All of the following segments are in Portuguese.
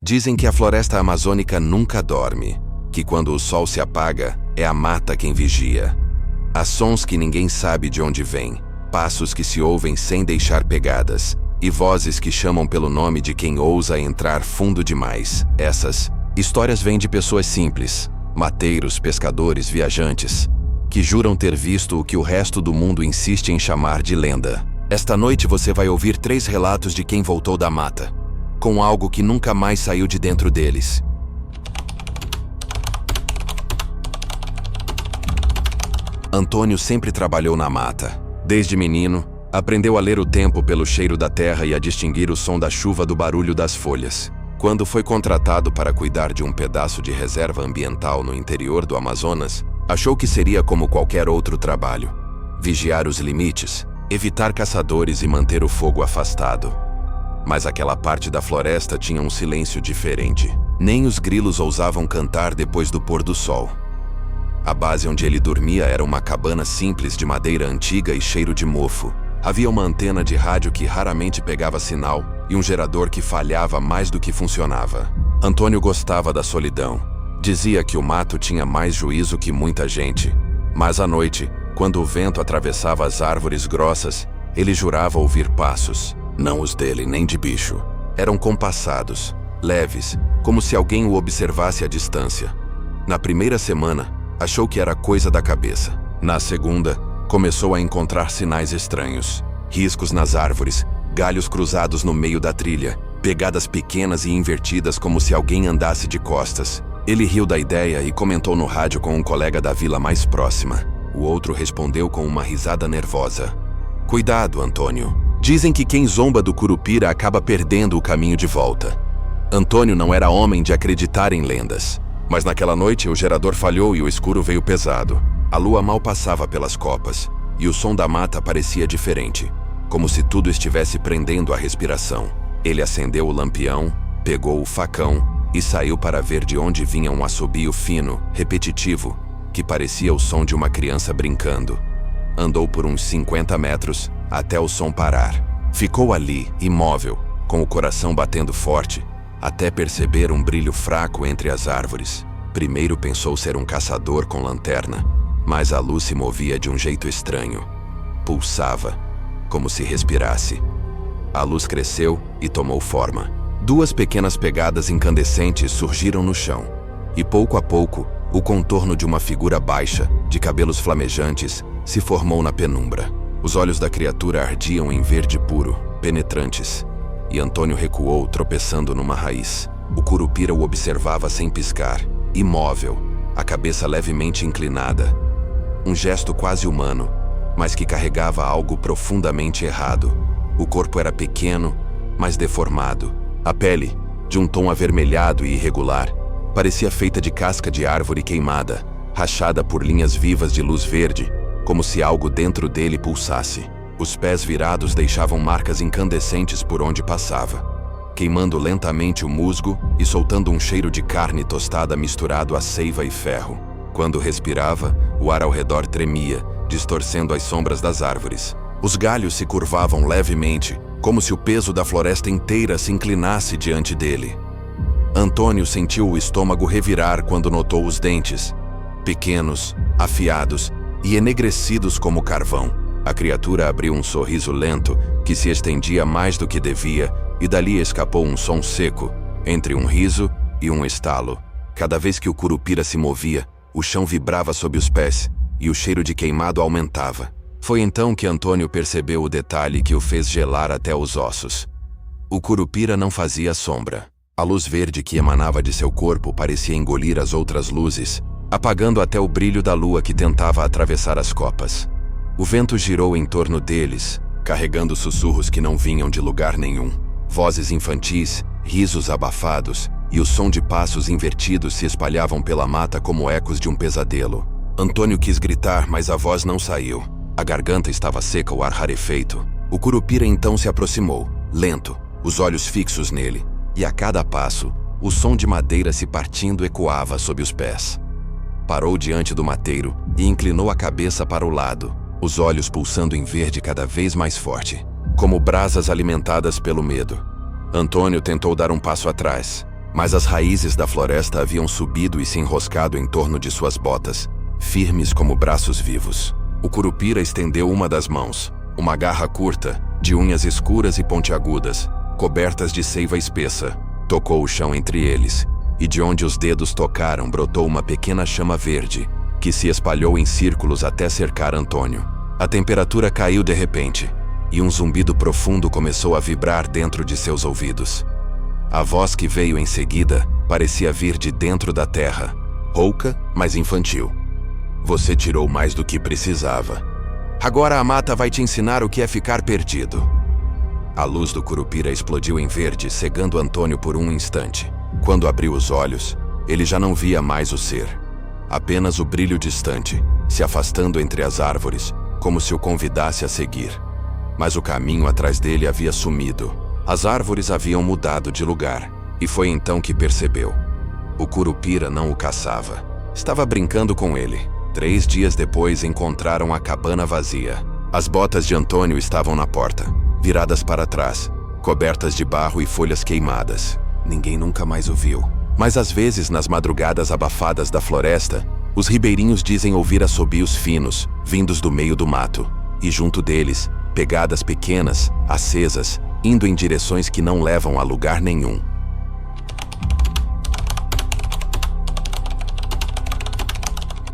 Dizem que a floresta amazônica nunca dorme, que quando o sol se apaga, é a mata quem vigia. Há sons que ninguém sabe de onde vêm, passos que se ouvem sem deixar pegadas, e vozes que chamam pelo nome de quem ousa entrar fundo demais. Essas histórias vêm de pessoas simples, mateiros, pescadores, viajantes, que juram ter visto o que o resto do mundo insiste em chamar de lenda. Esta noite você vai ouvir 3 relatos de quem voltou da mata, com algo que nunca mais saiu de dentro deles. Antônio sempre trabalhou na mata. Desde menino, aprendeu a ler o tempo pelo cheiro da terra e a distinguir o som da chuva do barulho das folhas. Quando foi contratado para cuidar de um pedaço de reserva ambiental no interior do Amazonas, achou que seria como qualquer outro trabalho: vigiar os limites, evitar caçadores e manter o fogo afastado. Mas aquela parte da floresta tinha um silêncio diferente. Nem os grilos ousavam cantar depois do pôr do sol. A base onde ele dormia era uma cabana simples de madeira antiga e cheiro de mofo. Havia uma antena de rádio que raramente pegava sinal e um gerador que falhava mais do que funcionava. Antônio gostava da solidão. Dizia que o mato tinha mais juízo que muita gente. Mas à noite, quando o vento atravessava as árvores grossas, ele jurava ouvir passos. Não os dele, nem de bicho. Eram compassados, leves, como se alguém o observasse à distância. Na primeira semana, achou que era coisa da cabeça. Na segunda, começou a encontrar sinais estranhos. Riscos nas árvores, galhos cruzados no meio da trilha, pegadas pequenas e invertidas como se alguém andasse de costas. Ele riu da ideia e comentou no rádio com um colega da vila mais próxima. O outro respondeu com uma risada nervosa. Cuidado, Antônio. Dizem que quem zomba do Curupira acaba perdendo o caminho de volta. Antônio não era homem de acreditar em lendas. Mas naquela noite o gerador falhou e o escuro veio pesado. A lua mal passava pelas copas, e o som da mata parecia diferente, como se tudo estivesse prendendo a respiração. Ele acendeu o lampião, pegou o facão e saiu para ver de onde vinha um assobio fino, repetitivo, que parecia o som de uma criança brincando. Andou por uns 50 metros até o som parar. Ficou ali, imóvel, com o coração batendo forte, até perceber um brilho fraco entre as árvores. Primeiro pensou ser um caçador com lanterna, mas a luz se movia de um jeito estranho. Pulsava, como se respirasse. A luz cresceu e tomou forma. 2 pequenas pegadas incandescentes surgiram no chão, e pouco a pouco, o contorno de uma figura baixa, de cabelos flamejantes, se formou na penumbra. Os olhos da criatura ardiam em verde puro, penetrantes, e Antônio recuou, tropeçando numa raiz. O Curupira o observava sem piscar, imóvel, a cabeça levemente inclinada. Um gesto quase humano, mas que carregava algo profundamente errado. O corpo era pequeno, mas deformado. A pele, de um tom avermelhado e irregular, parecia feita de casca de árvore queimada, rachada por linhas vivas de luz verde, como se algo dentro dele pulsasse. Os pés virados deixavam marcas incandescentes por onde passava, queimando lentamente o musgo e soltando um cheiro de carne tostada misturado a seiva e ferro. Quando respirava, o ar ao redor tremia, distorcendo as sombras das árvores. Os galhos se curvavam levemente, como se o peso da floresta inteira se inclinasse diante dele. Antônio sentiu o estômago revirar quando notou os dentes, pequenos, afiados e enegrecidos como carvão. A criatura abriu um sorriso lento que se estendia mais do que devia, e dali escapou um som seco, entre um riso e um estalo. Cada vez que o Curupira se movia, o chão vibrava sob os pés, e o cheiro de queimado aumentava. Foi então que Antônio percebeu o detalhe que o fez gelar até os ossos. O Curupira não fazia sombra. A luz verde que emanava de seu corpo parecia engolir as outras luzes, apagando até o brilho da lua que tentava atravessar as copas. O vento girou em torno deles, carregando sussurros que não vinham de lugar nenhum. Vozes infantis, risos abafados e o som de passos invertidos se espalhavam pela mata como ecos de um pesadelo. Antônio quis gritar, mas a voz não saiu. A garganta estava seca, o ar rarefeito. O Curupira então se aproximou, lento, os olhos fixos nele, e a cada passo, o som de madeira se partindo ecoava sob os pés. Parou diante do mateiro e inclinou a cabeça para o lado, os olhos pulsando em verde cada vez mais forte, como brasas alimentadas pelo medo. Antônio tentou dar um passo atrás, mas as raízes da floresta haviam subido e se enroscado em torno de suas botas, firmes como braços vivos. O Curupira estendeu uma das mãos, uma garra curta, de unhas escuras e pontiagudas, cobertas de seiva espessa, tocou o chão entre eles, e de onde os dedos tocaram brotou uma pequena chama verde, que se espalhou em círculos até cercar Antônio. A temperatura caiu de repente, e um zumbido profundo começou a vibrar dentro de seus ouvidos. A voz que veio em seguida parecia vir de dentro da terra, rouca, mas infantil. Você tirou mais do que precisava. Agora a mata vai te ensinar o que é ficar perdido. A luz do Curupira explodiu em verde, cegando Antônio por um instante. Quando abriu os olhos, ele já não via mais o ser. Apenas o brilho distante, se afastando entre as árvores, como se o convidasse a seguir. Mas o caminho atrás dele havia sumido. As árvores haviam mudado de lugar, e foi então que percebeu. O Curupira não o caçava. Estava brincando com ele. 3 dias depois encontraram a cabana vazia. As botas de Antônio estavam na porta, viradas para trás, cobertas de barro e folhas queimadas. Ninguém nunca mais o viu. Mas às vezes, nas madrugadas abafadas da floresta, os ribeirinhos dizem ouvir assobios finos, vindos do meio do mato, e junto deles, pegadas pequenas, acesas, indo em direções que não levam a lugar nenhum.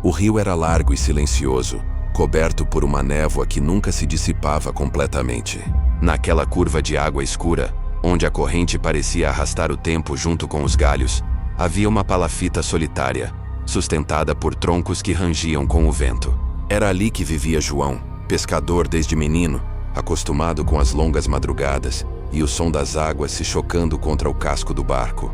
O rio era largo e silencioso, coberto por uma névoa que nunca se dissipava completamente. Naquela curva de água escura, onde a corrente parecia arrastar o tempo junto com os galhos, havia uma palafita solitária, sustentada por troncos que rangiam com o vento. Era ali que vivia João, pescador desde menino, acostumado com as longas madrugadas e o som das águas se chocando contra o casco do barco.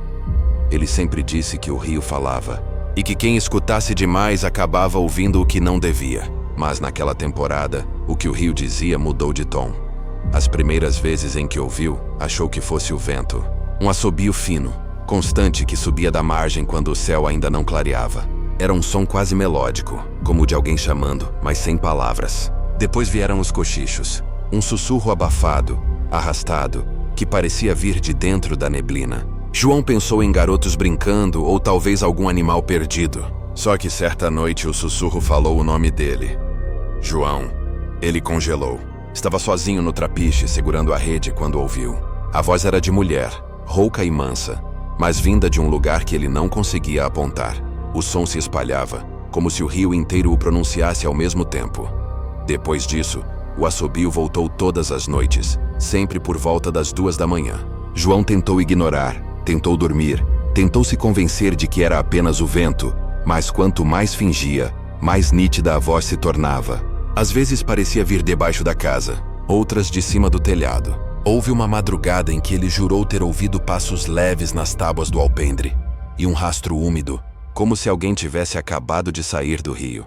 Ele sempre disse que o rio falava, e que quem escutasse demais acabava ouvindo o que não devia. Mas naquela temporada, o que o rio dizia mudou de tom. As primeiras vezes em que ouviu, achou que fosse o vento. Um assobio fino, constante que subia da margem quando o céu ainda não clareava. Era um som quase melódico, como o de alguém chamando, mas sem palavras. Depois vieram os cochichos. Um sussurro abafado, arrastado, que parecia vir de dentro da neblina. João pensou em garotos brincando ou talvez algum animal perdido. Só que certa noite o sussurro falou o nome dele. João. Ele congelou. Estava sozinho no trapiche, segurando a rede quando ouviu. A voz era de mulher, rouca e mansa, mas vinda de um lugar que ele não conseguia apontar. O som se espalhava, como se o rio inteiro o pronunciasse ao mesmo tempo. Depois disso, o assobio voltou todas as noites, sempre por volta das 2 da manhã. João tentou ignorar, tentou dormir, tentou se convencer de que era apenas o vento, mas quanto mais fingia, mais nítida a voz se tornava. Às vezes parecia vir debaixo da casa, outras de cima do telhado. Houve uma madrugada em que ele jurou ter ouvido passos leves nas tábuas do alpendre, e um rastro úmido, como se alguém tivesse acabado de sair do rio.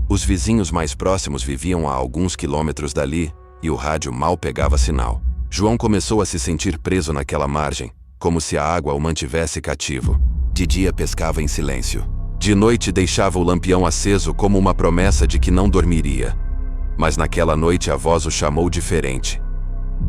Os vizinhos mais próximos viviam a alguns quilômetros dali, e o rádio mal pegava sinal. João começou a se sentir preso naquela margem, como se a água o mantivesse cativo. De dia pescava em silêncio. De noite deixava o lampião aceso como uma promessa de que não dormiria. Mas naquela noite a voz o chamou diferente.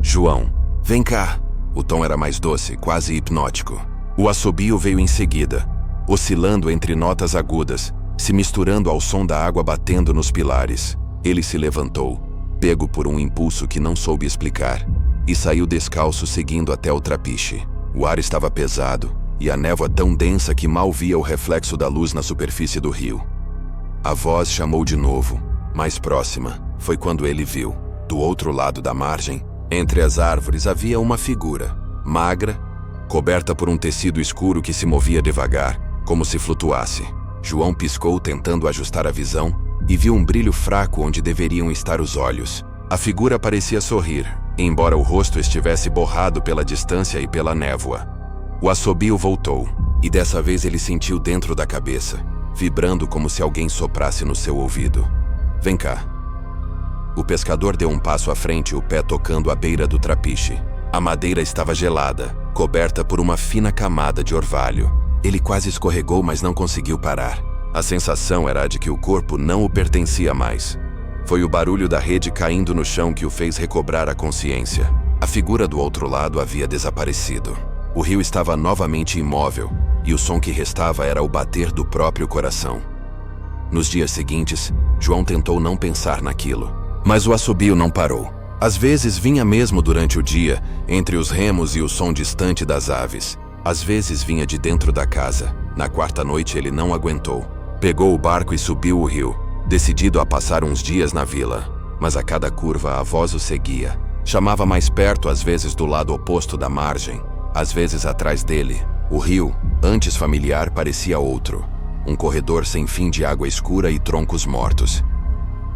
João, vem cá. O tom era mais doce, quase hipnótico. O assobio veio em seguida, oscilando entre notas agudas, se misturando ao som da água batendo nos pilares. Ele se levantou, pego por um impulso que não soube explicar, e saiu descalço seguindo até o trapiche. O ar estava pesado, e a névoa tão densa que mal via o reflexo da luz na superfície do rio. A voz chamou de novo, mais próxima. Foi quando ele viu, do outro lado da margem, entre as árvores havia uma figura, magra, coberta por um tecido escuro que se movia devagar, como se flutuasse. João piscou tentando ajustar a visão, e viu um brilho fraco onde deveriam estar os olhos. A figura parecia sorrir, embora o rosto estivesse borrado pela distância e pela névoa. O assobio voltou, e dessa vez ele sentiu dentro da cabeça, vibrando como se alguém soprasse no seu ouvido. Vem cá. O pescador deu um passo à frente, o pé tocando a beira do trapiche. A madeira estava gelada, coberta por uma fina camada de orvalho. Ele quase escorregou, mas não conseguiu parar. A sensação era a de que o corpo não o pertencia mais. Foi o barulho da rede caindo no chão que o fez recobrar a consciência. A figura do outro lado havia desaparecido. O rio estava novamente imóvel, e o som que restava era o bater do próprio coração. Nos dias seguintes, João tentou não pensar naquilo, mas o assobio não parou. Às vezes vinha mesmo durante o dia, entre os remos e o som distante das aves. Às vezes vinha de dentro da casa. Na quarta noite ele não aguentou. Pegou o barco e subiu o rio, decidido a passar uns dias na vila. Mas a cada curva a voz o seguia. Chamava mais perto, às vezes do lado oposto da margem, às vezes atrás dele. O rio, antes familiar, parecia outro. Um corredor sem fim de água escura e troncos mortos.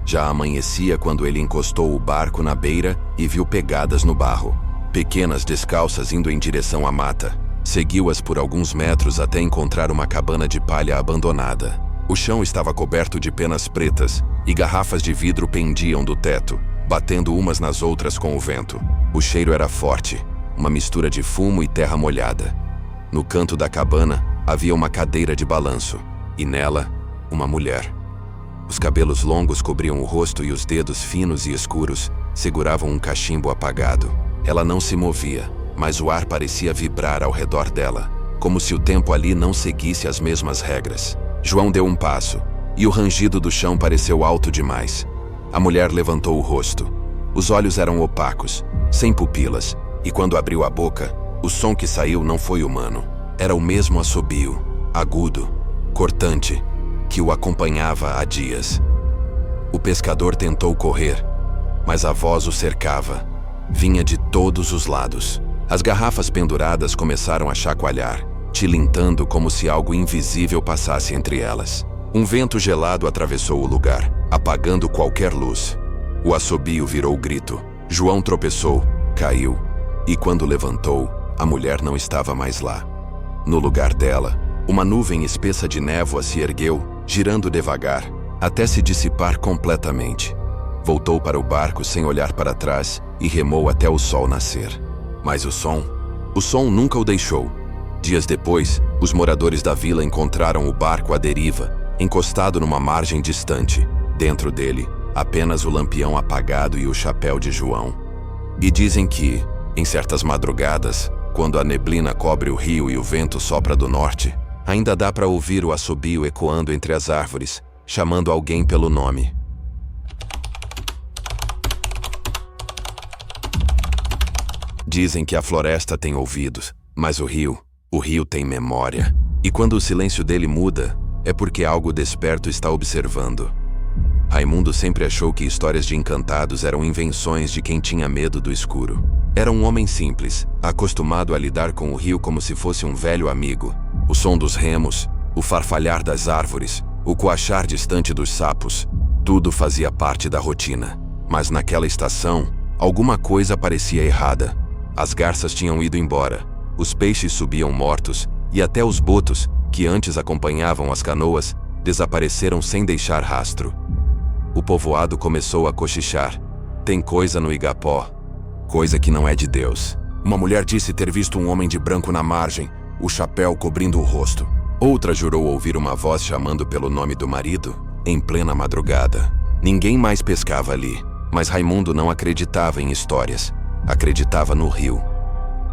Já amanhecia quando ele encostou o barco na beira e viu pegadas no barro. Pequenas descalças indo em direção à mata. Seguiu-as por alguns metros até encontrar uma cabana de palha abandonada. O chão estava coberto de penas pretas e garrafas de vidro pendiam do teto, batendo umas nas outras com o vento. O cheiro era forte, uma mistura de fumo e terra molhada. No canto da cabana havia uma cadeira de balanço e nela, uma mulher. Os cabelos longos cobriam o rosto e os dedos finos e escuros seguravam um cachimbo apagado. Ela não se movia, mas o ar parecia vibrar ao redor dela, como se o tempo ali não seguisse as mesmas regras. João deu um passo, e o rangido do chão pareceu alto demais. A mulher levantou o rosto. Os olhos eram opacos, sem pupilas, e quando abriu a boca, o som que saiu não foi humano. Era o mesmo assobio, agudo, cortante, que o acompanhava há dias. O pescador tentou correr, mas a voz o cercava. Vinha de todos os lados. As garrafas penduradas começaram a chacoalhar, tilintando como se algo invisível passasse entre elas. Um vento gelado atravessou o lugar, apagando qualquer luz. O assobio virou grito. João tropeçou, caiu, e quando levantou, a mulher não estava mais lá. No lugar dela, uma nuvem espessa de névoa se ergueu, girando devagar, até se dissipar completamente. Voltou para o barco sem olhar para trás e remou até o sol nascer. Mas o som nunca o deixou. Dias depois, os moradores da vila encontraram o barco à deriva, encostado numa margem distante. Dentro dele, apenas o lampião apagado e o chapéu de João. E dizem que, em certas madrugadas, quando a neblina cobre o rio e o vento sopra do norte, ainda dá para ouvir o assobio ecoando entre as árvores, chamando alguém pelo nome. Dizem que a floresta tem ouvidos, mas o rio tem memória. E quando o silêncio dele muda, é porque algo desperto está observando. Raimundo sempre achou que histórias de encantados eram invenções de quem tinha medo do escuro. Era um homem simples, acostumado a lidar com o rio como se fosse um velho amigo. O som dos remos, o farfalhar das árvores, o coachar distante dos sapos, tudo fazia parte da rotina. Mas naquela estação, alguma coisa parecia errada. As garças tinham ido embora, os peixes subiam mortos, e até os botos, que antes acompanhavam as canoas, desapareceram sem deixar rastro. O povoado começou a cochichar. Tem coisa no Igapó, coisa que não é de Deus. Uma mulher disse ter visto um homem de branco na margem, o chapéu cobrindo o rosto. Outra jurou ouvir uma voz chamando pelo nome do marido, em plena madrugada. Ninguém mais pescava ali, mas Raimundo não acreditava em histórias. Acreditava no rio.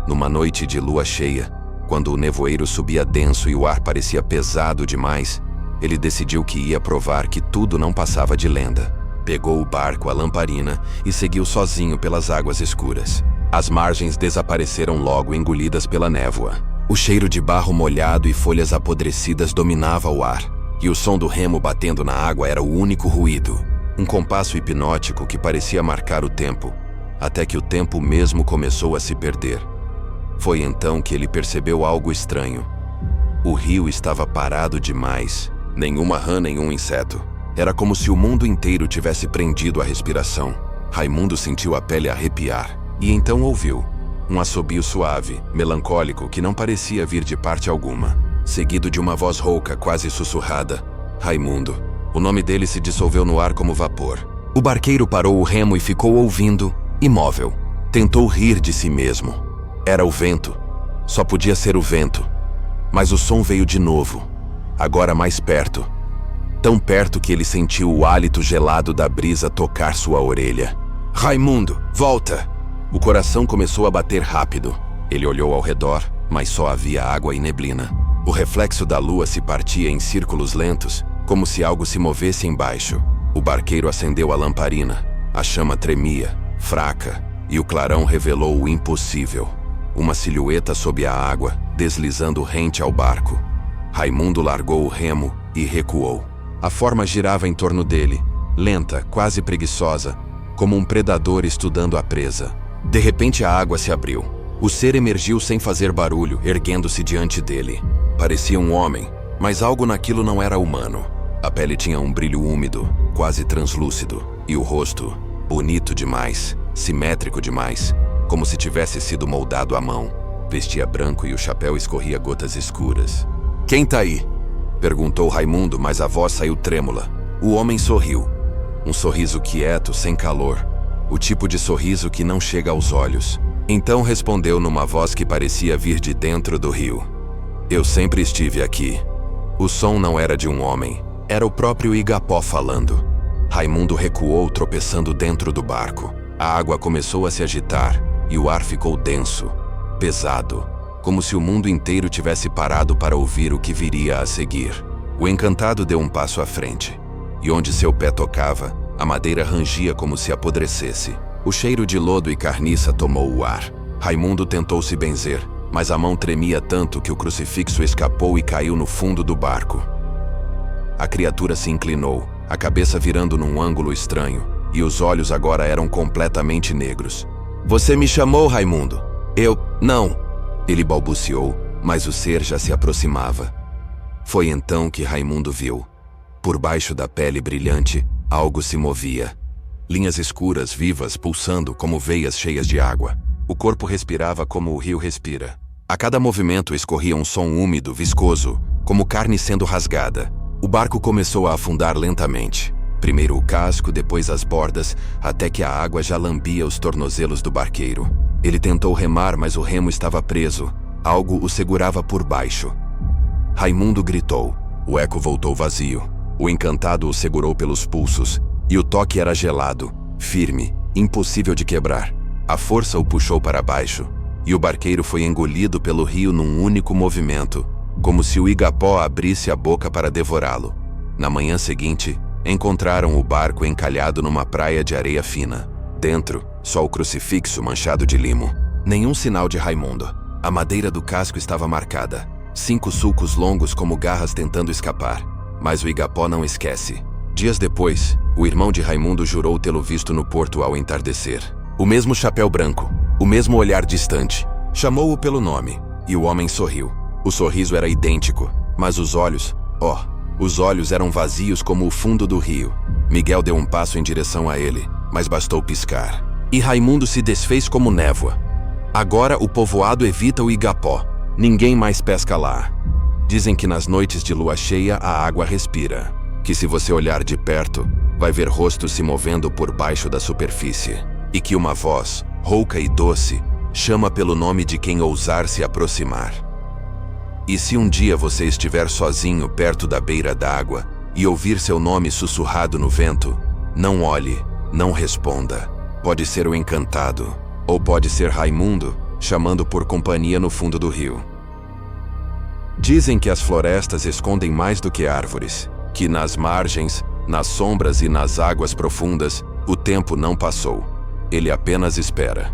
Numa noite de lua cheia, quando o nevoeiro subia denso e o ar parecia pesado demais, ele decidiu que ia provar que tudo não passava de lenda. Pegou o barco, a lamparina, e seguiu sozinho pelas águas escuras. As margens desapareceram logo, engolidas pela névoa. O cheiro de barro molhado e folhas apodrecidas dominava o ar, e o som do remo batendo na água era o único ruído. Um compasso hipnótico que parecia marcar o tempo, até que o tempo mesmo começou a se perder. Foi então que ele percebeu algo estranho. O rio estava parado demais. Nenhuma rã, nenhum inseto. Era como se o mundo inteiro tivesse prendido a respiração. Raimundo sentiu a pele arrepiar, e então ouviu um assobio suave, melancólico, que não parecia vir de parte alguma, seguido de uma voz rouca, quase sussurrada. Raimundo. O nome dele se dissolveu no ar como vapor. O barqueiro parou o remo e ficou ouvindo, imóvel. Tentou rir de si mesmo. Era o vento. Só podia ser o vento. Mas o som veio de novo, agora mais perto. Tão perto que ele sentiu o hálito gelado da brisa tocar sua orelha. Raimundo, volta! O coração começou a bater rápido. Ele olhou ao redor, mas só havia água e neblina. O reflexo da lua se partia em círculos lentos, como se algo se movesse embaixo. O barqueiro acendeu a lamparina. A chama tremia, fraca, e o clarão revelou o impossível. Uma silhueta sob a água, deslizando rente ao barco. Raimundo largou o remo e recuou. A forma girava em torno dele, lenta, quase preguiçosa, como um predador estudando a presa. De repente a água se abriu. O ser emergiu sem fazer barulho, erguendo-se diante dele. Parecia um homem, mas algo naquilo não era humano. A pele tinha um brilho úmido, quase translúcido, e o rosto, bonito demais, simétrico demais, como se tivesse sido moldado à mão. Vestia branco e o chapéu escorria gotas escuras. "Quem tá aí?" perguntou Raimundo, mas a voz saiu trêmula. O homem sorriu. Um sorriso quieto, sem calor. O tipo de sorriso que não chega aos olhos. Então respondeu numa voz que parecia vir de dentro do rio. "Eu sempre estive aqui." O som não era de um homem. Era o próprio Igapó falando. Raimundo recuou, tropeçando dentro do barco. A água começou a se agitar e o ar ficou denso, pesado, como se o mundo inteiro tivesse parado para ouvir o que viria a seguir. O encantado deu um passo à frente, e onde seu pé tocava, a madeira rangia como se apodrecesse. O cheiro de lodo e carniça tomou o ar. Raimundo tentou se benzer, mas a mão tremia tanto que o crucifixo escapou e caiu no fundo do barco. A criatura se inclinou, a cabeça virando num ângulo estranho, e os olhos agora eram completamente negros. "Você me chamou, Raimundo?" Não." Ele balbuciou, mas o ser já se aproximava. Foi então que Raimundo viu. Por baixo da pele brilhante, algo se movia. Linhas escuras, vivas, pulsando como veias cheias de água. O corpo respirava como o rio respira. A cada movimento escorria um som úmido, viscoso, como carne sendo rasgada. O barco começou a afundar lentamente. Primeiro o casco, depois as bordas, até que a água já lambia os tornozelos do barqueiro. Ele tentou remar, mas o remo estava preso. Algo o segurava por baixo. Raimundo gritou. O eco voltou vazio. O encantado o segurou pelos pulsos, e o toque era gelado, firme, impossível de quebrar. A força o puxou para baixo, e o barqueiro foi engolido pelo rio num único movimento, como se o Igapó abrisse a boca para devorá-lo. Na manhã seguinte, encontraram o barco encalhado numa praia de areia fina. Dentro, só o crucifixo manchado de limo. Nenhum sinal de Raimundo. A madeira do casco estava marcada. 5 sulcos longos como garras tentando escapar. Mas o Igapó não esquece. Dias depois, o irmão de Raimundo jurou tê-lo visto no porto ao entardecer. O mesmo chapéu branco, o mesmo olhar distante. Chamou-o pelo nome, e o homem sorriu. O sorriso era idêntico, mas os olhos, os olhos eram vazios como o fundo do rio. Miguel deu um passo em direção a ele, mas bastou piscar. E Raimundo se desfez como névoa. Agora o povoado evita o Igapó. Ninguém mais pesca lá. Dizem que nas noites de lua cheia a água respira. Que se você olhar de perto, vai ver rostos se movendo por baixo da superfície. E que uma voz, rouca e doce, chama pelo nome de quem ousar se aproximar. E se um dia você estiver sozinho perto da beira d'água e ouvir seu nome sussurrado no vento, não olhe, não responda. Pode ser o encantado, ou pode ser Raimundo, chamando por companhia no fundo do rio. Dizem que as florestas escondem mais do que árvores, que nas margens, nas sombras e nas águas profundas, o tempo não passou. Ele apenas espera.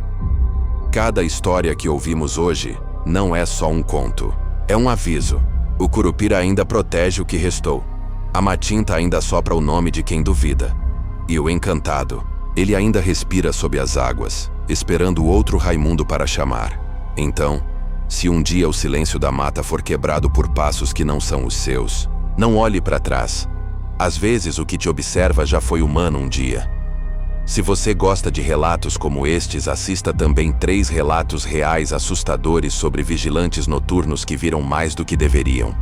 Cada história que ouvimos hoje não é só um conto. É um aviso. O curupira ainda protege o que restou. A matinta ainda sopra o nome de quem duvida. E o encantado, ele ainda respira sob as águas, esperando outro Raimundo para chamar. Então, se um dia o silêncio da mata for quebrado por passos que não são os seus, não olhe para trás. Às vezes o que te observa já foi humano um dia. Se você gosta de relatos como estes, assista também 3 relatos reais assustadores sobre vigilantes noturnos que viram mais do que deveriam.